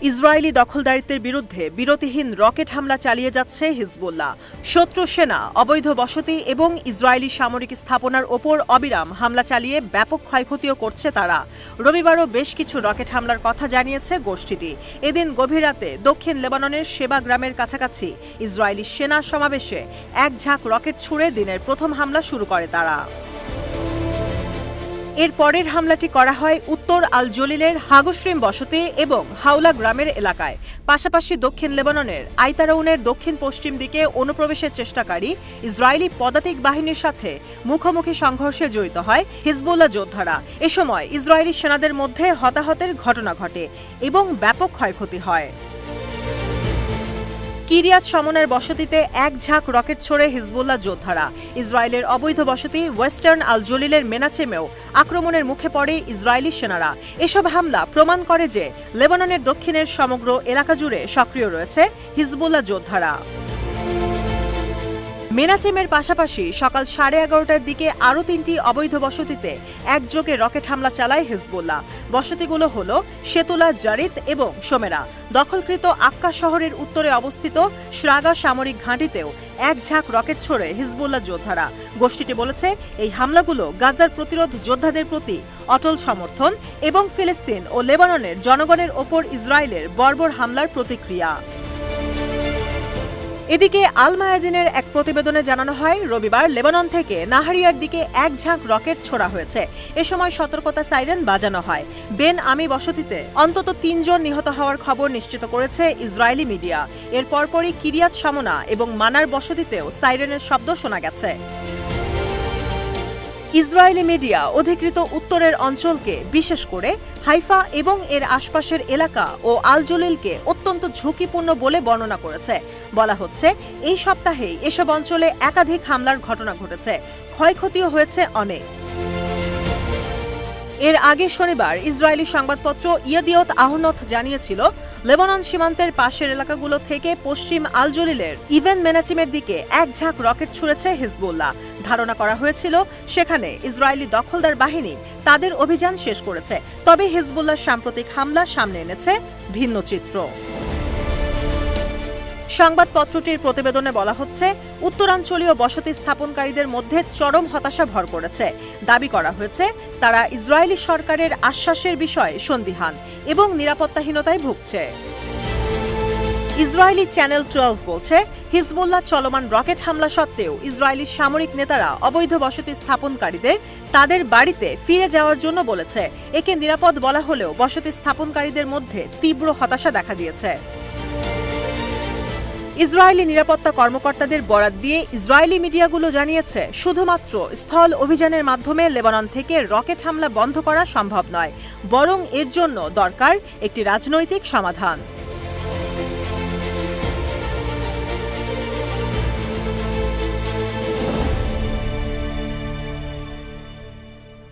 Israeli দখলদারিত্বের বিরুদ্ধে বিরতিহীন rocket হামলা চালিয়ে যাচ্ছে হিজবুল্লাহ। শত্রু সেনা, অবৈধ বসতি এবং ইসরায়েলি সামরিক স্থাপনার ওপর অবিরাম হামলা চালিয়ে ব্যাপক ক্ষয়ক্ষতিও করছে তারা। রবিবারও বেশ কিছু রকেট হামলার কথা জানিয়েছে গোষ্ঠীটি। এদিন গভীর রাতে দক্ষিণ লেবাননের সেবা গ্রামের কাছাকাছি ইসরায়েলি সেনা সমাবেশে এক ঝাঁক রকেট ছুড়ে দিনের প্রথম হামলা শুরু করে তারা। এর পরের হামলাটি করা হয় উত্তর আল জলিলের হাগুশ্রিম বসতি এবং হাওলা গ্রামের এলাকায়। পাশাপাশি দক্ষিণ লেবাননের আইতারাউনের দক্ষিণ পশ্চিম দিকে অনুপ্রবেশের চেষ্টাকারী ইসরায়েলি পদাতিক বাহিনীর সাথে মুখোমুখি সংঘর্ষে জড়িত হয় হিজবুল্লাহ যোদ্ধারা। এ সময় ইসরায়েলি সেনাদের মধ্যে হতাহতের ঘটনা ঘটে এবং ব্যাপক ক্ষয়ক্ষতি হয়। কিরিয়াত শমনের বসতিতে এক ঝাঁক রকেট ছোড়ে হিজবুল্লাহ যোদ্ধারা। ইসরায়েলের অবৈধ বসতি ওয়েস্টার্ন আল জলিলের মেনাচেমেও আক্রমণের মুখে পড়ে ইসরায়েলি সেনারা। এসব হামলা প্রমাণ করে যে লেবাননের দক্ষিণের সমগ্র এলাকা জুড়ে সক্রিয় রয়েছে হিজবুল্লাহ যোদ্ধারা। মেনাচেমের পাশাপাশি সকাল 11:30টার দিকে আরও 3টি অবৈধ বসতিতে একযোগে রকেট হামলা চালায় হিজবুল্লাহ। বসতিগুলো হল শেতুলা, জারিত এবং সোমেরা। দখলকৃত আক্কা শহরের উত্তরে অবস্থিত শ্রাগা সামরিক ঘাঁটিতেও এক ঝাঁক রকেট ছোড়ে হিজবুল্লাহ যোদ্ধারা। গোষ্ঠীটি বলেছে এই হামলাগুলো গাজার প্রতিরোধ যোদ্ধাদের প্রতি অটল সমর্থন এবং ফিলিস্তিন ও লেবাননের জনগণের ওপর ইসরায়েলের বর্বর হামলার প্রতিক্রিয়া। এদিকে আল মায়াদিনের এক প্রতিবেদনে জানানো হয়, রবিবার লেবানন থেকে নাহারিয়ার দিকে এক ঝাঁক রকেট ছোড়া হয়েছে। এ সময় সতর্কতা সাইরেন বাজানো হয়। বেন আমি বসতিতে অন্তত 3 জন নিহত হওয়ার খবর নিশ্চিত করেছে ইসরায়েলি মিডিয়া। এর পরপরই কিরিয়াত শামোনা এবং মানার বসতিতেও সাইরেনের শব্দ শোনা গেছে। ইসরায়েলি মিডিয়া অধিকৃত উত্তরের অঞ্চলকে, বিশেষ করে হাইফা এবং এর আশপাশের এলাকা ও আল জলিলকে অত্যন্ত ঝুঁকিপূর্ণ বলে বর্ণনা করেছে। বলা হচ্ছে, এই সপ্তাহেই এসব অঞ্চলে একাধিক হামলার ঘটনা ঘটেছে, ক্ষয়ক্ষতিও হয়েছে অনেক। এর আগে শনিবার ইসরায়েলি সংবাদপত্র ইয়েদিওত আহরনোথ জানিয়েছিল, লেবানন সীমান্তের পাশের এলাকাগুলো থেকে পশ্চিম আল জলিলের ইভেন মেনাচিমের দিকে এক ঝাঁক রকেট ছুড়েছে হিজবুল্লাহ। ধারণা করা হয়েছিল সেখানে ইসরায়েলি দখলদার বাহিনী তাদের অভিযান শেষ করেছে। তবে হিজবুল্লাহর সাম্প্রতিক হামলা সামনে এনেছে ভিন্ন চিত্র। সংবাদপত্রটির প্রতিবেদনে বলা হচ্ছে, উত্তরাঞ্চলীয় বসতি স্থাপনকারীদের মধ্যে চরম হতাশা ভর করেছে। দাবি করা হয়েছে তারা ইসরায়েলি সরকারের আশ্বাসের বিষয়ে সন্দিহান এবং নিরাপত্তাহীনতায় ভুগছে। ইসরায়েলি চ্যানেল 12 বলছে, হিজবুল্লাহ চলমান রকেট হামলা সত্ত্বেও ইসরায়েলি সামরিক নেতারা অবৈধ বসতি স্থাপনকারীদের তাদের বাড়িতে ফিরে যাওয়ার জন্য বলেছে। একে নিরাপদ বলা হলেও বসতি স্থাপনকারীদের মধ্যে তীব্র হতাশা দেখা দিয়েছে। ইসরায়েলি নিরাপত্তা কর্মকর্তাদের বরাত দিয়ে ইসরায়েলি মিডিয়াগুলো জানিয়েছে, শুধুমাত্র স্থল অভিযানের মাধ্যমে লেবানন থেকে রকেট হামলা বন্ধ করা সম্ভব নয়, বরং এর জন্য দরকার একটি রাজনৈতিক সমাধান।